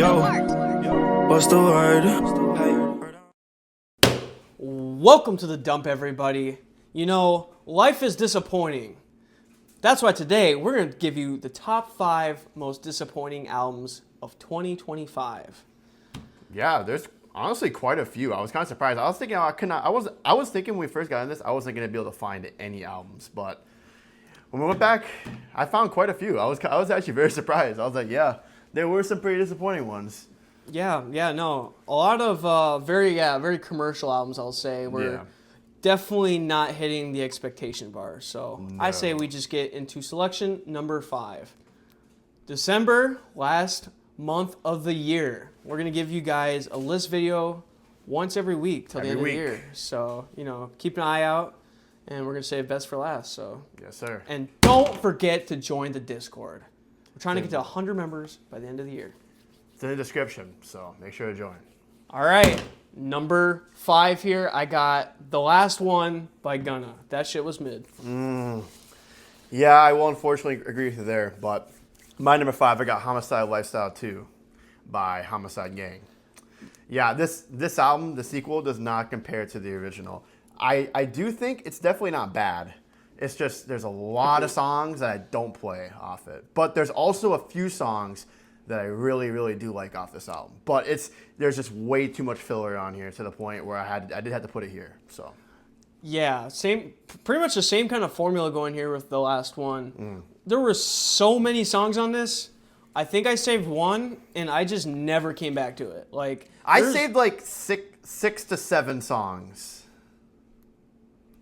Yo, what's the word? Welcome to the dump, everybody. You know, life is disappointing. That's why today we're going to give you the top 5 most disappointing albums of 2025. Yeah, there's honestly quite a few. I was kind of surprised. I was thinking I was thinking when we first got in this, I wasn't going to be able to find any albums, but when we went back, I found quite a few. I was actually very surprised. I was like, yeah, there were some pretty disappointing ones. Yeah, no. A lot of very commercial albums, I'll say, were definitely not hitting the expectation bar. So I say we just get into selection number 5. December, last month of the year. We're going to give you guys a list video once every week till the end of the year. So, you know, keep an eye out, and we're going to save best for last. So Yes, sir. And don't forget to join the Discord. We're trying to get to 100 members by the end of the year. It's in the description, so make sure to join. All right, number 5 here. I got The Last One by Gunna. That shit was mid. Yeah, I will unfortunately agree with you there, but my number 5, I got Homicide Lifestyle 2 by Homicide Gang. Yeah, this album, the sequel, does not compare to the original. I do think it's definitely not bad. It's just there's a lot of songs that I don't play off it. But there's also a few songs that I really, really do like off this album. But there's just way too much filler on here to the point where I did have to put it here. So yeah, pretty much the same kind of formula going here with The Last One. There were so many songs on this. I think I saved one, and I just never came back to it. Like I saved like six to 7 songs.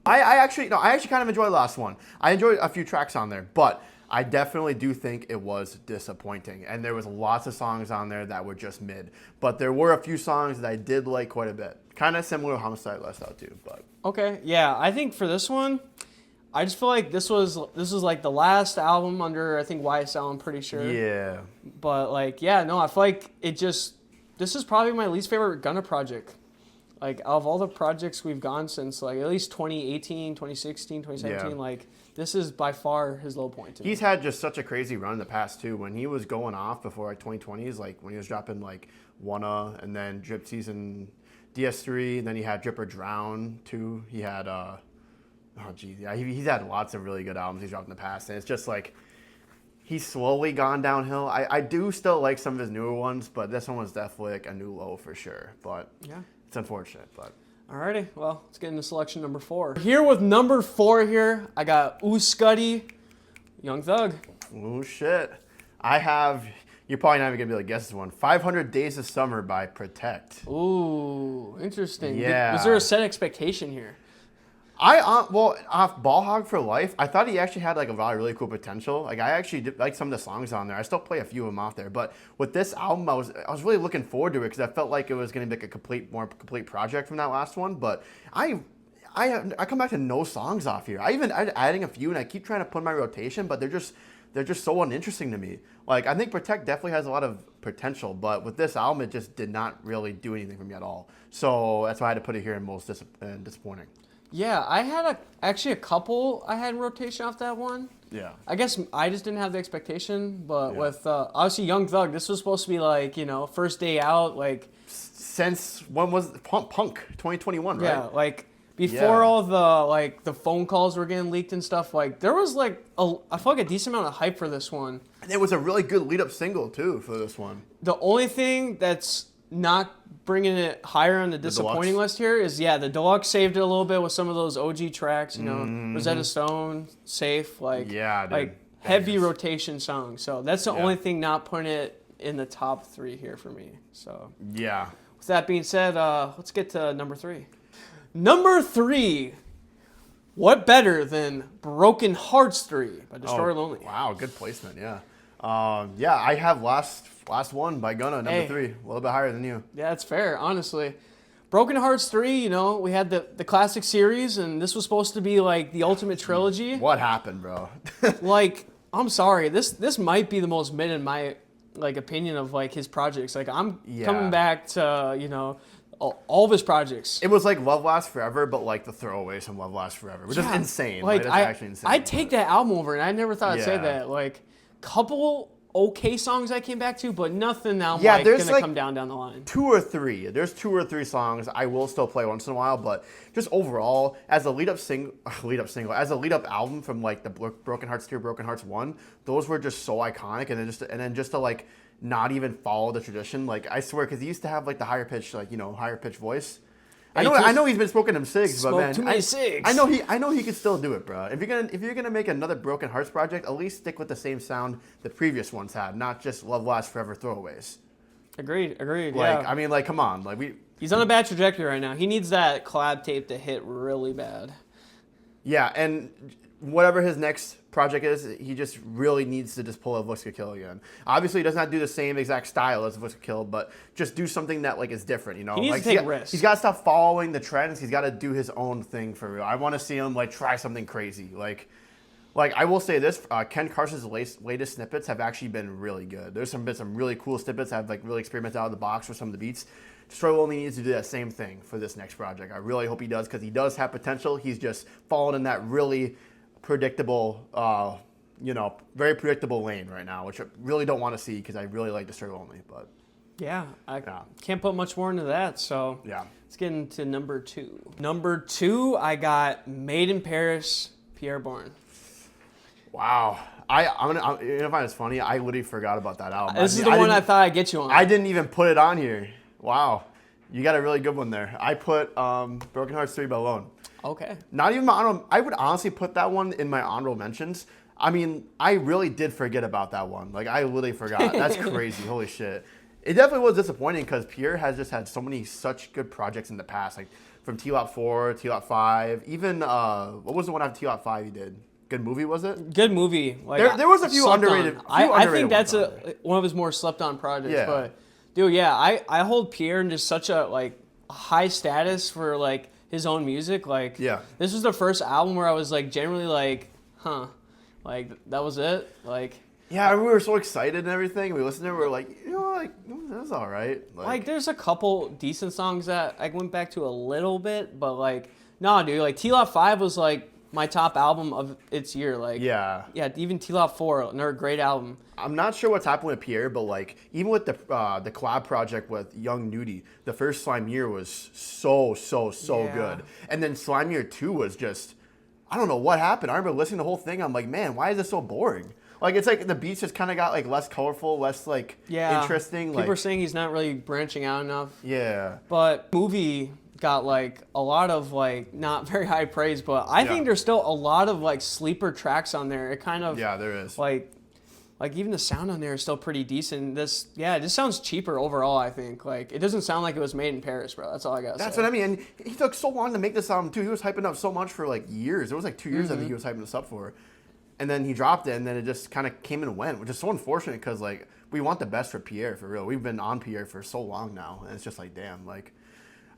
I actually kind of enjoyed the last one. I enjoyed a few tracks on there, but I definitely do think it was disappointing. And there was lots of songs on there that were just mid. But there were a few songs that I did like quite a bit. Kind of similar to Homicide Lifestyle too, but okay, yeah. I think for this one, I just feel like this was like the last album under, I think, YSL, I'm pretty sure. yeah. But like, yeah, no, I feel like this is probably my least favorite Gunna project. Like, of all the projects we've gone since, like, at least 2018, 2016, 2017, like, this is by far his low point. He's had just such a crazy run in the past, too. When he was going off before, like, 2020s, like, when he was dropping, like, Wanna, and then Drip Season DS3, and then he had Drip or Drown, too. He had, he's had lots of really good albums he's dropped in the past, and it's just, like, he's slowly gone downhill. I do still like some of his newer ones, but this one was definitely, like, a new low for sure. But yeah. It's unfortunate, but. Alrighty, well, let's get into selection number 4. Here with number 4 here, I got Ooh Scuddy, Young Thug. Oh shit. You're probably not even gonna be able to guess this one. 500 Days of Summer by Protect. Ooh, interesting. Yeah. Was there a set expectation here? Off Ball Hog for Life, I thought he actually had like a lot of really cool potential. Like I actually did like some of the songs on there. I still play a few of them off there, but with this album, I was really looking forward to it because I felt like it was going to be like a more complete project from that last one. But I come back to no songs off here. I'm adding a few, and I keep trying to put in my rotation, but they're just so uninteresting to me. Like I think Protect definitely has a lot of potential, but with this album, it just did not really do anything for me at all. So that's why I had to put it here in most disappointing. Yeah, I had actually a couple I had in rotation off that one. Yeah. I guess I just didn't have the expectation, but with obviously Young Thug, this was supposed to be like, you know, first day out, like. Since when was Punk 2021, right? Yeah, like before all the phone calls were getting leaked and stuff, like there was like I feel like a decent amount of hype for this one. And it was a really good lead up single too for this one. The only thing that's not bringing it higher on the disappointing list here is, the Deluxe saved it a little bit with some of those OG tracks, you know, Rosetta Stone, Safe, like, heavy rotation songs. So that's the only thing not putting it in the top 3 here for me. So yeah. With that being said, let's get to number 3. Number 3, what better than Broken Hearts 3 by Destroyer Lonely? Wow, good placement, yeah. I have Last One by Gunna, number 3. A little bit higher than you. Yeah, that's fair, honestly. Broken Hearts 3, you know, we had the classic series, and this was supposed to be like the ultimate trilogy. What happened, bro? Like, I'm sorry, this might be the most mid in my opinion of like his projects. Like I'm coming back to, you know, all of his projects. It was like Love Lasts Forever, but like the throwaways from Love Lasts Forever, which is insane. Like that's actually insane. I'd take that album over, and I never thought I'd say that. Like, couple okay songs I came back to, but nothing that I'm Yeah, like there's, gonna like, come down the line. There's 2 or 3 songs I will still play once in a while, but just overall, as a lead up single, as a lead up album from like the Broken Hearts 2, Broken Hearts 1, those were just so iconic, and then just to like not even follow the tradition, like I swear, because he used to have like the higher pitch voice. I know he's been smoking them cigs, but man, too many cigs. I know he could still do it, bro. If you're gonna make another Broken Hearts project, at least stick with the same sound the previous ones had, not just Love Lasts Forever throwaways. Agreed. Like, Yeah. I mean, like, come on, like He's on a bad trajectory right now. He needs that collab tape to hit really bad. Yeah, and whatever his next project is, he just really needs to just pull a Looks Could Kill again. Obviously, he does not do the same exact style as Looks Could Kill, but just do something that like is different, you know? He needs like, to take risks. He's got to stop following the trends. He's got to do his own thing for real. I want to see him like try something crazy. Like I will say this, Ken Carson's latest snippets have actually been really good. There's been some really cool snippets that have like really experimented out of the box with some of the beats. Stroll only needs to do that same thing for this next project. I really hope he does, because he does have potential. He's just fallen in that really predictable, very predictable lane right now, which I really don't want to see, because I really like the Stroll only. But yeah, I can't put much more into that. So yeah, let's get into number 2. Number 2, I got Made in Paris, Pierre Bourne. Wow. I'm gonna find this funny. I literally forgot about that album. This is the one I thought I'd get you on. I didn't even put it on here. Wow. You got a really good one there. I put Broken Hearts 3 by Alone. Okay. Not even my honorable. I would honestly put that one in my honorable mentions. I mean, I really did forget about that one. Like, I literally forgot. That's crazy. Holy shit. It definitely was disappointing, because Pierre has just had such good projects in the past. Like, from T-Lot 4, T-Lot 5. Even, what was the one after T-Lot 5 he did? Good Movie, was it? Good movie. Like, there was a few underrated. I think that's one of his more slept on projects. Yeah. But dude, yeah, I hold Pierre in just such a like high status for like his own music. Like, yeah, this was the first album where I was like generally like, like that was it. Like, yeah, we were so excited and everything. We listened to it, we were like, that's all right. Like there's a couple decent songs that I went back to a little bit, but like, nah, dude, like T-Lot 5 was like my top album of its year. Like, yeah, even T-Lot 4, another great album. I'm not sure what's happened with Pierre, but like even with the collab project with Young Nudie, the first Slime Year was so good, and then Slime Year 2 was just, I don't know what happened. I remember listening to the whole thing. I'm like, man, why is this so boring? Like, it's like the beats just kind of got like less colorful, less like interesting. People are saying he's not really branching out enough. Yeah, but movie got like a lot of like not very high praise, but I think there's still a lot of like sleeper tracks on there. It kind of there is like even the sound on there is still pretty decent. It just sounds cheaper overall. I think like it doesn't sound like it was made in Paris, bro. That's all I got. That's what I mean. And he took so long to make this album too. He was hyping up so much for like years. It was like 2 years I think he was hyping this up for, and then he dropped it, and then it just kind of came and went, which is so unfortunate, because like we want the best for Pierre, for real. We've been on Pierre for so long now, and it's just like, damn, like.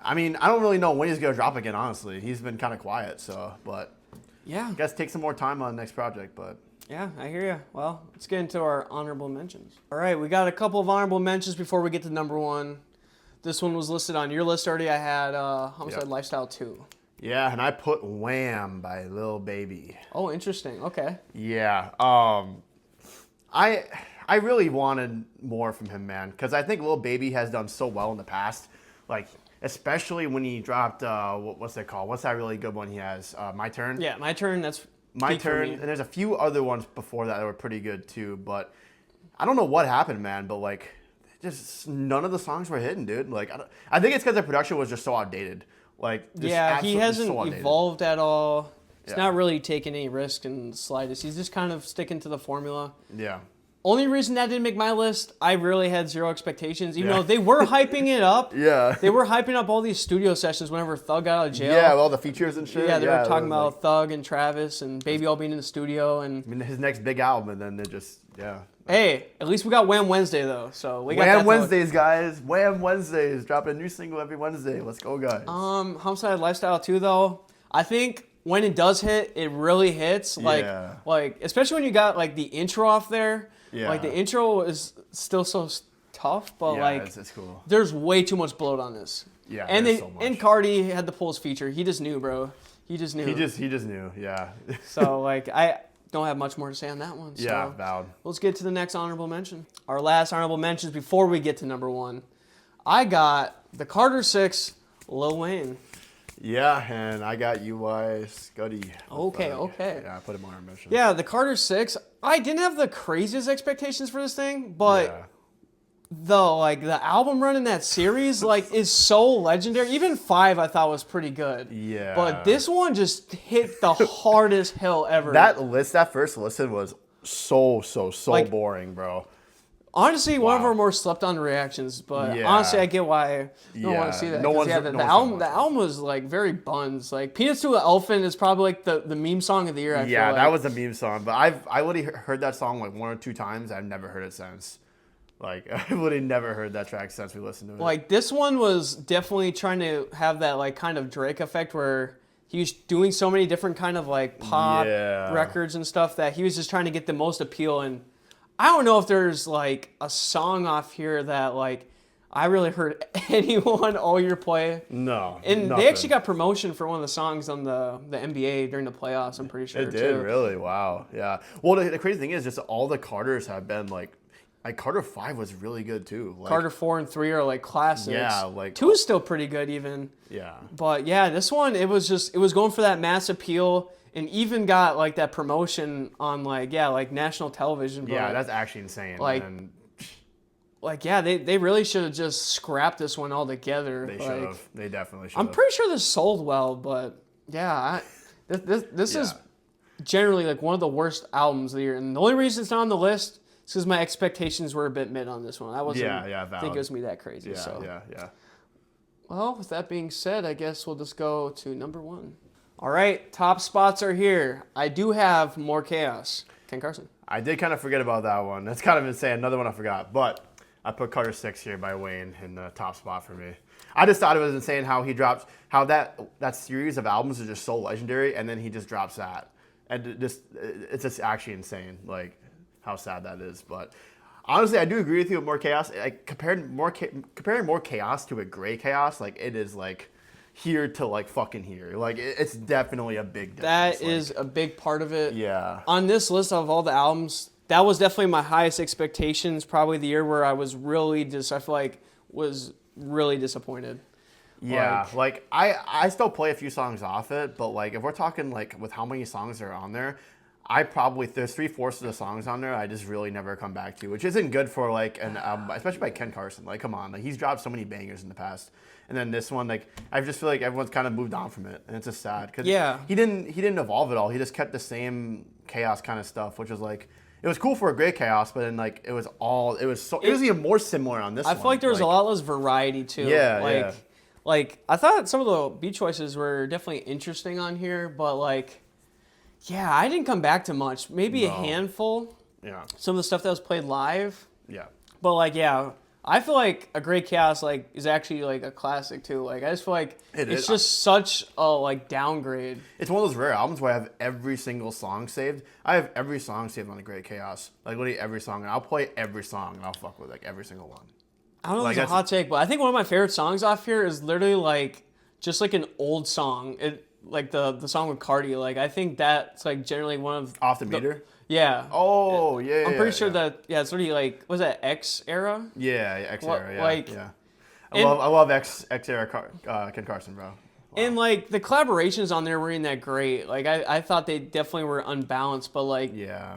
I mean, I don't really know when he's going to drop again, honestly. He's been kind of quiet, but yeah. I guess take some more time on the next project, but. Yeah, I hear you. Well, let's get into our honorable mentions. All right, we got a couple of honorable mentions before we get to number 1. This one was listed on your list already. I had Homicide Lifestyle 2. Yeah, and I put Wham by Lil Baby. Oh, interesting. Okay. Yeah. I really wanted more from him, man, because I think Lil Baby has done so well in the past. Like, especially when he dropped, what's that called? What's that really good one he has? My Turn? Yeah, My Turn, that's My Turn. And there's a few other ones before that were pretty good too, but I don't know what happened, man, but like, just none of the songs were hitting, dude. Like, I think it's because the production was just so outdated. Like, just he hasn't evolved at all. He's not really taking any risk in the slightest. He's just kind of sticking to the formula. Yeah. Only reason that didn't make my list, I really had zero expectations, even though they were hyping it up. Yeah. They were hyping up all these studio sessions whenever Thug got out of jail. Yeah, all the features and shit. Yeah, they were talking about Thug and Travis and Baby all being in the studio. And I mean, his next big album, and then they just, Hey, at least we got Wham Wednesday, though. So we got Wham that Wednesdays, guys. Wham Wednesdays. Dropping a new single every Wednesday. Let's go, guys. Homicide Lifestyle 2, though, I think when it does hit, it really hits. Like, especially when you got, like, the intro off there. Yeah. Like, the intro is still so tough, but, it's cool. There's way too much bloat on this. Yeah, and Cardi had the Pulse feature. He just knew, bro. He just knew. He just knew, yeah. So, like, don't have much more to say on that one. Yeah, So valid. let's get to the next honorable mention. Our last honorable mentions before we get to number one. I got the Carter 6, Lil Wayne. Yeah, and I got UI Scuddy. Okay. Yeah, I put him on our mission. Yeah, the Carter 6. I didn't have the craziest expectations for this thing, but Yeah. the album run in that series is so legendary. Even 5 I thought was pretty good. Yeah. But this one just hit the hardest hill ever. That first listen was so Like- boring, bro. Honestly, one of Wow. our more slept on reactions, but Yeah. honestly, I get why you don't want Yeah. to see that. No 'Cause, one's- yeah, no the one's album, gonna the watch album was very buns. Like Peanuts to an Elephant is probably the meme song of the year. I Yeah, feel that like. was a meme song, but I literally heard that song like 1 or 2 times. I've never heard it since. Like I've literally never heard that track since we listened to it. Like this one was definitely trying to have that kind of Drake effect where he was doing so many different kind of pop Yeah. records and stuff that he was just trying to get the most appeal. And I don't know if there's a song off here that I really heard anyone all year play. No. And nothing. they actually got promotion for one of the songs on the NBA during the playoffs, I'm pretty sure. It did, too. really. Wow. Yeah. Well, the crazy thing is just all the Carters have been like Carter 5 was really good too. Like, Carter 4 and 3 are classics. Yeah, 2 is still pretty good even. Yeah. But yeah, this one it was going for that mass appeal and even got that promotion on national television. But, Yeah, that's actually insane. Like, and they really should have just scrapped this one altogether. they should have. They definitely should I'm have. pretty sure this sold well, but yeah, this is Yeah. generally one of the worst albums of the year. And the only reason it's not on the list is because my expectations were a bit mid on this one. I wasn't valid. think it was me that crazy. Yeah, So. yeah. Well, with that being said, I guess we'll just go to number one. All right, top spots are here. I do have More Chaos. Ken Carson. I did kind of forget about that one. That's kind of insane. Another one I forgot. But I put Carter 6 here by Wayne in the top spot for me. I just thought it was insane how he drops, how that series of albums is just so legendary, and then he just drops that. And it's just actually insane, how sad that is. But honestly, I do agree with you with More Chaos. Comparing More Chaos to a Gray Chaos, it is here to fucking here. It's definitely a big difference. That is a big part of it. Yeah. On this list of all the albums, that was definitely my highest expectations. Probably the year where I was really was really disappointed. Yeah, I still play a few songs off it, but if we're talking with how many songs are on there, there's 3/4 of the songs on there I just really never come back to, which isn't good for an album, especially by Ken Carson. Come on, he's dropped so many bangers in the past, and then this one, I just feel like everyone's kind of moved on from it, and it's just sad because he didn't evolve at all. He just kept the same chaos kind of stuff, which was it was cool for a Great Chaos, but then it was even more similar on this one. I feel like there was a lot less variety too. Yeah, yeah. I thought some of the beat choices were definitely interesting on here, but yeah, I didn't come back to much. Maybe a handful. Yeah. Some of the stuff that was played live. Yeah. But yeah, I feel like A Great Chaos is actually a classic too. I just feel like it's just such a downgrade. It's one of those rare albums where I have every single song saved. I have every song saved on The Great Chaos. Literally every song. And I'll play every song and I'll fuck with every single one. I don't know if it's a hot take, but I think one of my favorite songs off here is literally just an old song. The song with Cardi. I think that's generally one of Off the Meter? Yeah. Oh, yeah. I'm pretty sure that it's already was that X era? Yeah, X era, yeah. I and- love X era Ken Carson, bro. Wow. And the collaborations on there weren't that great. I thought they definitely were unbalanced, but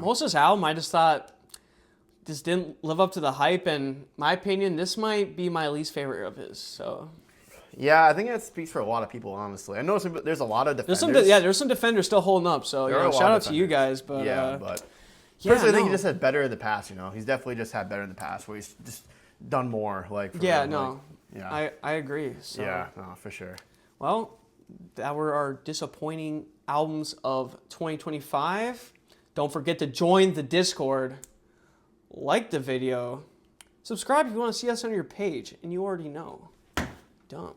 most of this album I just thought just didn't live up to the hype, and my opinion, this might be my least favorite of his. So yeah, I think that speaks for a lot of people, honestly. I know there's a lot of defenders. There's some defenders still holding up. So shout out to you guys. But but personally, I think he just had better in the past. He's definitely just had better in the past, where he's just done more. I agree. So. Yeah, no, for sure. Well, that were our disappointing albums of 2025. Don't forget to join the Discord, like the video, subscribe if you want to see us on your page, and you already know. Dump.